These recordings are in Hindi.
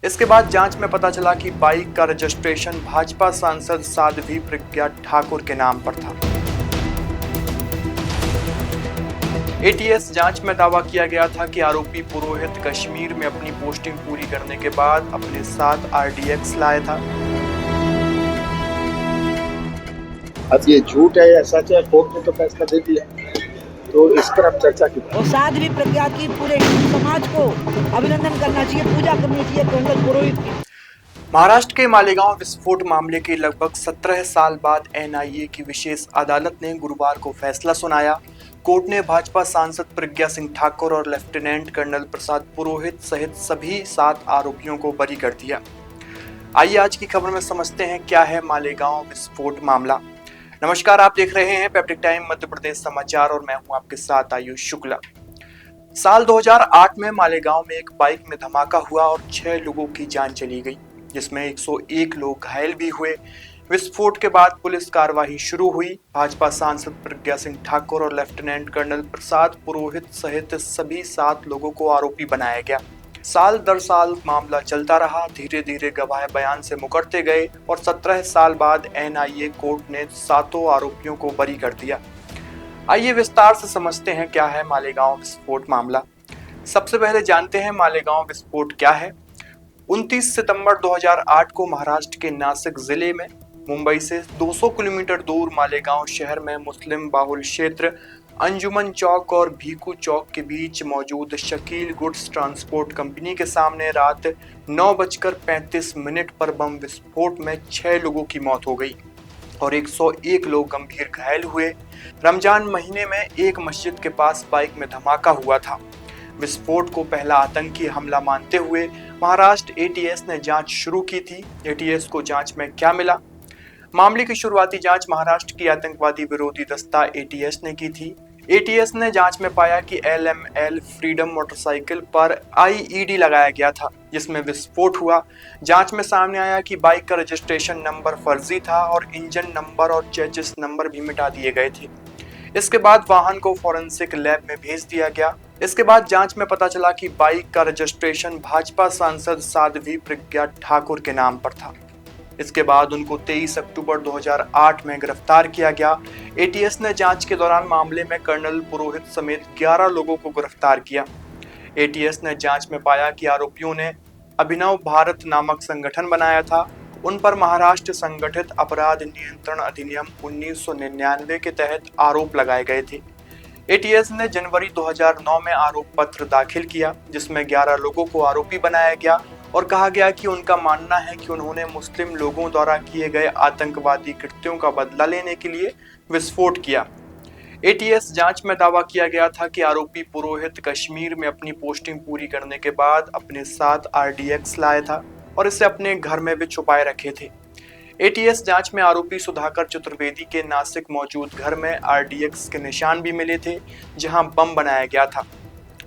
इसके बाद जांच में पता चला कि बाइक का रजिस्ट्रेशन भाजपा सांसद साध्वी प्रज्ञा ठाकुर के नाम पर था। एटीएस जांच में दावा किया गया था कि आरोपी पुरोहित कश्मीर में अपनी पोस्टिंग पूरी करने के बाद अपने साथ आरडीएक्स लाया था। अब ये झूठ है या सच है, कोर्ट ने तो फैसला दे दिया, तो इस पर अब चर्चा की। और साध्वी प्रज्ञा की पूरे हिंदू समाज को अभिनंदन करना चाहिए, पूजा करनी चाहिए पंडित पुरोहित की। महाराष्ट्र के मालेगांव विस्फोट मामले के लगभग 17 साल बाद एनआईए की विशेष अदालत ने गुरुवार को फैसला सुनाया। कोर्ट ने भाजपा सांसद प्रज्ञा सिंह ठाकुर और लेफ्टिनेंट कर्नल प्रसाद पुरोहित सहित सभी 7 आरोपियों को बरी कर दिया। आइए आज की खबर में समझते हैं क्या है मालेगांव विस्फोट मामला। नमस्कार, आप देख रहे हैं पेप्टिक टाइम मध्य प्रदेश समाचार और मैं हूं आपके साथ आयुष शुक्ला। साल 2008 में मालेगांव में एक बाइक में धमाका हुआ और 6 लोगों की जान चली गई, जिसमें 101 लोग घायल भी हुए। विस्फोट के बाद पुलिस कार्रवाई शुरू हुई। भाजपा सांसद प्रज्ञा सिंह ठाकुर और लेफ्टिनेंट कर्नल प्रसाद पुरोहित सहित सभी 7 लोगों को आरोपी बनाया गया। साल दर साल मामला चलता रहा, धीरे धीरे गवाह बयान से मुकरते गए और 17 साल बाद एनआईए कोर्ट ने 7 आरोपियों को बरी कर दिया। आइए विस्तार से समझते हैं क्या है मालेगांव विस्फोट मामला। सबसे पहले जानते हैं मालेगांव विस्फोट क्या है। 29 सितंबर 2008 को महाराष्ट्र के नासिक जिले में मुंबई से 200 किलोमीटर दूर मालेगांव शहर में मुस्लिम बाहुल क्षेत्र अंजुमन चौक और भीकू चौक के बीच मौजूद शकील गुड्स ट्रांसपोर्ट कंपनी के सामने रात 9:35 पर बम विस्फोट में 6 लोगों की मौत हो गई और 101 लोग गंभीर घायल हुए। रमजान महीने में एक मस्जिद के पास बाइक में धमाका हुआ था। विस्फोट को पहला आतंकी हमला मानते हुए महाराष्ट्र एटीएस ने जांच शुरू की थी। एटीएस को जांच में क्या मिला? मामले की शुरुआती जांच महाराष्ट्र की आतंकवादी विरोधी दस्ता एटीएस ने की थी। एटीएस ने जांच में पाया कि एलएमएल फ्रीडम मोटरसाइकिल पर आईईडी लगाया गया था, जिसमें विस्फोट हुआ। जांच में सामने आया कि बाइक का रजिस्ट्रेशन नंबर फर्जी था और इंजन नंबर और चेसिस नंबर भी मिटा दिए गए थे। इसके बाद वाहन को फॉरेंसिक लैब में भेज दिया गया। इसके बाद जांच में पता चला कि बाइक का रजिस्ट्रेशन भाजपा सांसद साध्वी प्रज्ञा ठाकुर के नाम पर था। इसके बाद उनको 23 अक्टूबर 2008 में गिरफ्तार किया गया। एटीएस ने जांच के दौरान मामले में कर्नल पुरोहित समेत 11 लोगों को गिरफ्तार किया। एटीएस ने जांच में पाया कि आरोपियों ने अभिनव भारत नामक संगठन बनाया था। उन पर महाराष्ट्र संगठित अपराध नियंत्रण अधिनियम 1999 के तहत आरोप लगाए गए थे। एटीएस ने जनवरी 2009 में आरोप पत्र दाखिल किया, जिसमें 11 लोगों को आरोपी बनाया गया और कहा गया कि उनका मानना है कि उन्होंने मुस्लिम लोगों द्वारा किए गए आतंकवादी कृत्यों का बदला लेने के लिए विस्फोट किया। एटीएस जांच में दावा किया गया था कि आरोपी पुरोहित कश्मीर में अपनी पोस्टिंग पूरी करने के बाद अपने साथ आरडीएक्स लाया था और इसे अपने घर में भी छुपाए रखे थे। एटीएस जांच में आरोपी सुधाकर चतुर्वेदी के नासिक मौजूद घर में आरडीएक्स के निशान भी मिले थे, जहां बम बनाया गया था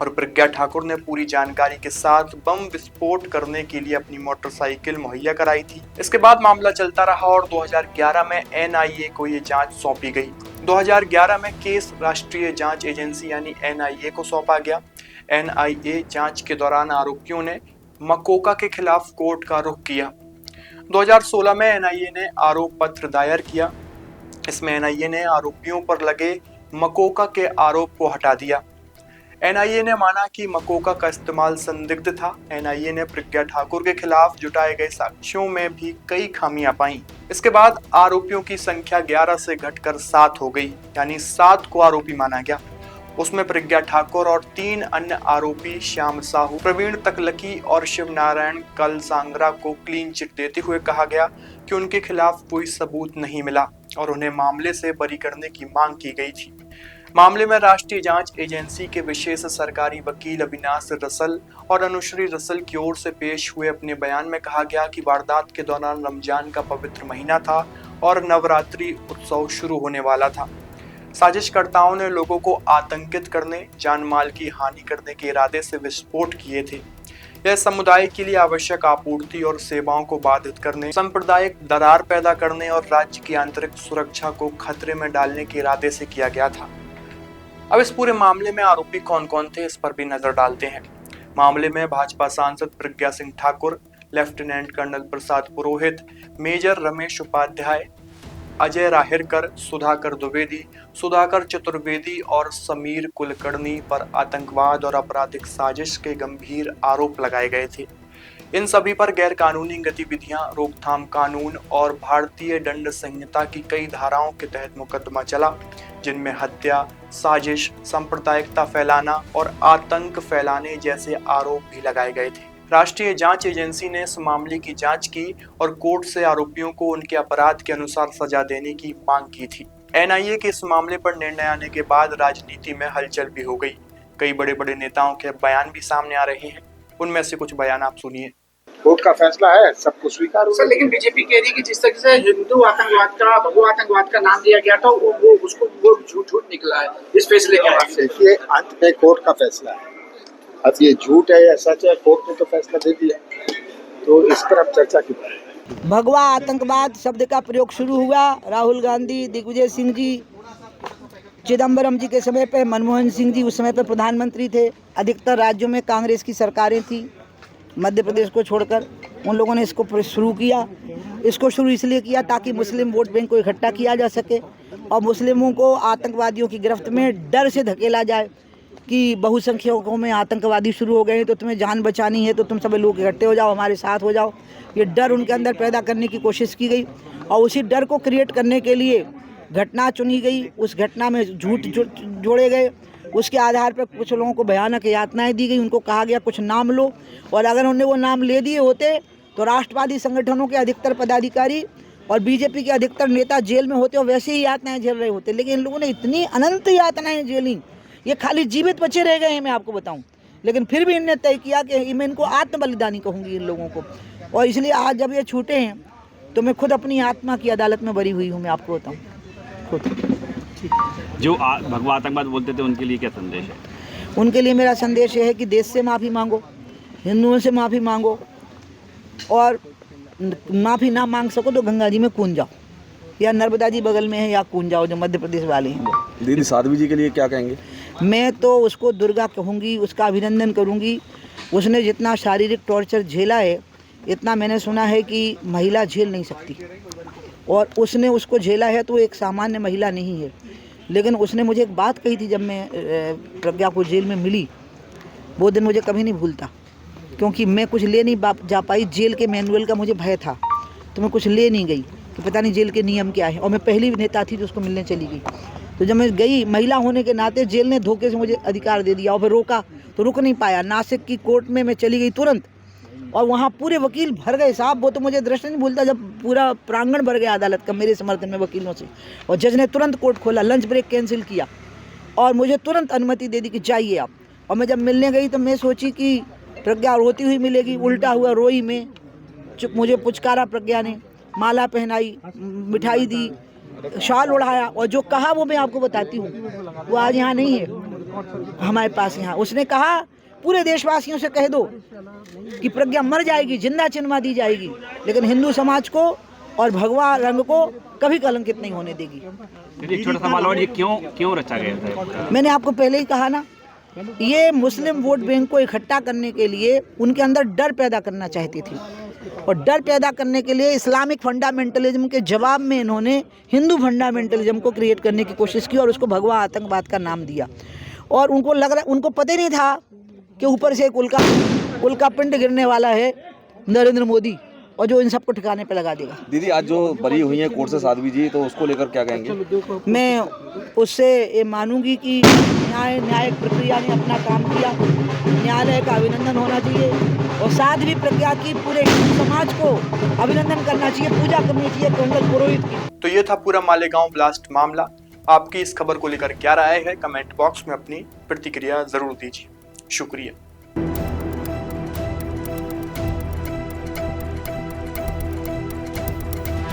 और प्रज्ञा ठाकुर ने पूरी जानकारी के साथ बम विस्फोट करने के लिए अपनी मोटरसाइकिल मुहैया कराई थी। इसके बाद मामला चलता रहा और 2011 में एनआईए को ये जांच सौंपी गई। 2011 में केस राष्ट्रीय जांच एजेंसी यानी एनआईए को सौंपा गया। एनआईए जांच के दौरान आरोपियों ने मकोका के खिलाफ कोर्ट का रुख किया। 2016 में एनआईए ने आरोप पत्र दायर किया। इसमें एनआईए ने आरोपियों पर लगे मकोका के आरोप को हटा दिया। एनआईए ने माना कि मकोका का इस्तेमाल संदिग्ध था। एनआईए ने प्रज्ञा ठाकुर के खिलाफ जुटाए गए साक्ष्यों में भी कई खामियां पाई। इसके बाद आरोपियों की संख्या 11 से घटकर 7 हो गई, यानी 7 को आरोपी माना गया। उसमें प्रज्ञा ठाकुर और 3 अन्य आरोपी श्याम साहू, प्रवीण तकलकी और शिव नारायण कलसांगरा को क्लीन चिट देते हुए कहा गया कि उनके खिलाफ कोई सबूत नहीं मिला और उन्हें मामले से बरी करने की मांग की गई थी। मामले में राष्ट्रीय जांच एजेंसी के विशेष सरकारी वकील अविनाश रसल और अनुश्री रसल की ओर से पेश हुए अपने बयान में कहा गया कि वारदात के दौरान रमजान का पवित्र महीना था और नवरात्रि उत्सव शुरू होने वाला था। साजिशकर्ताओं ने लोगों को आतंकित करने, जान माल की हानि करने के इरादे से विस्फोट किए थे। यह समुदाय के लिए आवश्यक आपूर्ति और सेवाओं को बाधित करने, सांप्रदायिक दरार पैदा करने और राज्य की आंतरिक सुरक्षा को खतरे में डालने के इरादे से किया गया था। अब इस पूरे मामले में आरोपी कौन कौन थे, इस पर भी नजर डालते हैं। मामले में भाजपा सांसद Pragya Singh Thakur, lieutenant colonel Prasad Purohit, major Ramesh Upadhyay, Ajay Rahirkar, Sudhakar Dwivedi, Sudhakar Chaturvedi और समीर कुलकर्णी पर आतंकवाद और आपराधिक साजिश के गंभीर आरोप लगाए गए थे। इन सभी पर गैरकानूनी गतिविधियां रोकथाम कानून और भारतीय दंड संहिता की कई धाराओं के तहत मुकदमा चला, जिनमें हत्या, साजिश, सांप्रदायिकता फैलाना और आतंक फैलाने जैसे आरोप भी लगाए गए थे। राष्ट्रीय जांच एजेंसी ने इस मामले की जांच की और कोर्ट से आरोपियों को उनके अपराध के अनुसार सजा देने की मांग की थी। एनआईए के इस मामले पर निर्णय आने के बाद राजनीति में हलचल भी हो गई। कई बड़े बड़े नेताओं के बयान भी सामने आ रहे हैं। उनमें से कुछ बयान आप सुनिए। कोर्ट का फैसला है, सबको स्वीकार सर, लेकिन बीजेपी कह रही है कि जिस तरीके से हिंदू आतंकवाद का भगवा आतंकवाद का नाम दिया गया था वो झूठ निकला है इस फैसले के बाद। देखिए, अंत में कोर्ट का फैसला है। अब ये झूठ है या सच है, कोर्ट ने तो फैसला दे दिया, तो इस पर अब चर्चा की। भगवा आतंकवाद शब्द का प्रयोग शुरू हुआ राहुल गांधी, दिग्विजय सिंह जी, चिदम्बरम जी के समय पे, मनमोहन सिंह जी उस समय पे प्रधानमंत्री थे। अधिकतर राज्यों में कांग्रेस की सरकारें थी, मध्य प्रदेश को छोड़कर। उन लोगों ने इसको शुरू किया। इसको शुरू इसलिए किया ताकि मुस्लिम वोट बैंक को इकट्ठा किया जा सके और मुस्लिमों को आतंकवादियों की गिरफ्त में डर से धकेला जाए कि बहुसंख्यकों में आतंकवादी शुरू हो गए हैं, तो तुम्हें जान बचानी है तो तुम सभी लोग इकट्ठे हो जाओ, हमारे साथ हो जाओ। ये डर उनके अंदर पैदा करने की कोशिश की गई और उसी डर को क्रिएट करने के लिए घटना चुनी गई। उस घटना में झूठ जोड़े गए। उसके आधार पर कुछ लोगों को भयानक यातनाएं दी गई। उनको कहा गया कुछ नाम लो, और अगर उन्होंने वो नाम ले दिए होते तो राष्ट्रवादी संगठनों के अधिकतर पदाधिकारी और बीजेपी के अधिकतर नेता जेल में होते और वैसे ही यातनाएं झेल रहे होते। लेकिन इन लोगों ने इतनी अनंत यातनाएं झेली, ये खाली जीवित बचे रह गए हैं, मैं आपको बताऊं। लेकिन फिर भी इनने तय किया कि मैं इनको आत्म बलिदानी कहूँगी इन लोगों को, और इसलिए आज जब ये छूटे हैं तो मैं खुद अपनी आत्मा की अदालत में बरी हुई हूँ, मैं आपको बताऊँ खुद। जो भगवा आतंकवाद बोलते थे उनके लिए क्या संदेश है? उनके लिए मेरा संदेश ये है कि देश से माफ़ी मांगो, हिंदुओं से माफ़ी मांगो, और माफ़ी ना मांग सको तो गंगा जी में कूद जाओ, या नर्मदा जी बगल में है, या कूद जाओ, जो मध्य प्रदेश वाले हैं वो। दीदी साध्वी जी के लिए क्या कहेंगे? मैं तो उसको दुर्गा कहूँगी, उसका अभिनंदन करूँगी। उसने जितना शारीरिक टॉर्चर झेला है, इतना मैंने सुना है कि महिला झेल नहीं सकती, और उसने उसको झेला है तो एक सामान्य महिला नहीं है। लेकिन उसने मुझे एक बात कही थी जब मैं प्रज्ञा को जेल में मिली, वो दिन मुझे कभी नहीं भूलता, क्योंकि मैं कुछ ले नहीं जा पाई। जेल के मैनुअल का मुझे भय था, तो मैं कुछ ले नहीं गई कि पता नहीं जेल के नियम क्या है, और मैं पहली नेता थी जो उसको मिलने चली गई। तो जब मैं गई, महिला होने के नाते जेल ने धोखे से मुझे अधिकार दे दिया, और फिर रोका तो रुक नहीं पाया। नासिक की कोर्ट में मैं चली गई तुरंत, और वहाँ पूरे वकील भर गए साहब। वो तो मुझे दृश्य नहीं भूलता जब पूरा प्रांगण भर गया अदालत का मेरे समर्थन में वकीलों से, और जज ने तुरंत कोर्ट खोला, लंच ब्रेक कैंसिल किया और मुझे तुरंत अनुमति दे दी कि जाइए आप। और मैं जब मिलने गई तो मैं सोची कि प्रज्ञा रोती हुई मिलेगी, उल्टा हुआ रोई मैं। मुझे पुचकारा प्रज्ञा ने, माला पहनाई, मिठाई दी, शाल उड़ाया, और जो कहा वो मैं आपको बताती हूँ। वो आज यहाँ नहीं है हमारे पास यहाँ। उसने कहा पूरे देशवासियों से कह दो कि प्रज्ञा मर जाएगी, जिंदा चिन्हवा दी जाएगी, लेकिन हिंदू समाज को और भगवा रंग को कभी कलंकित नहीं होने देगी। एक छोटा सवाल और, ये क्यों रचा गया था? मैंने आपको पहले ही कहा ना, ये मुस्लिम वोट बैंक को इकट्ठा करने के लिए उनके अंदर डर पैदा करना चाहती थी, और डर पैदा करने के लिए इस्लामिक फंडामेंटलिज्म के जवाब में इन्होंने हिंदू फंडामेंटलिज्म को क्रिएट करने की कोशिश की और उसको भगवा आतंकवाद का नाम दिया। और उनको लग रहा, उनको पता ही नहीं था कि ऊपर से एक उल्का पिंड गिरने वाला है, नरेंद्र मोदी, और जो इन सबको ठिकाने पे लगा देगा। दीदी आज जो बरी हुई हैं कोर्ट से साध्वी जी, तो उसको लेकर क्या कहेंगे? मैं उससे ये मानूंगी कि न्यायिक प्रक्रिया ने अपना काम किया, न्यायालय का अभिनंदन होना चाहिए, और साध्वी प्रज्ञा की पूरे हिंदू समाज को अभिनंदन करना चाहिए, पूजा करनी चाहिए कर्नल पुरोहित की। तो ये था पूरा मालेगांव ब्लास्ट मामला। आपकी इस खबर को लेकर क्या राय है, कमेंट बॉक्स में अपनी प्रतिक्रिया जरूर दीजिए। शुक्रिया।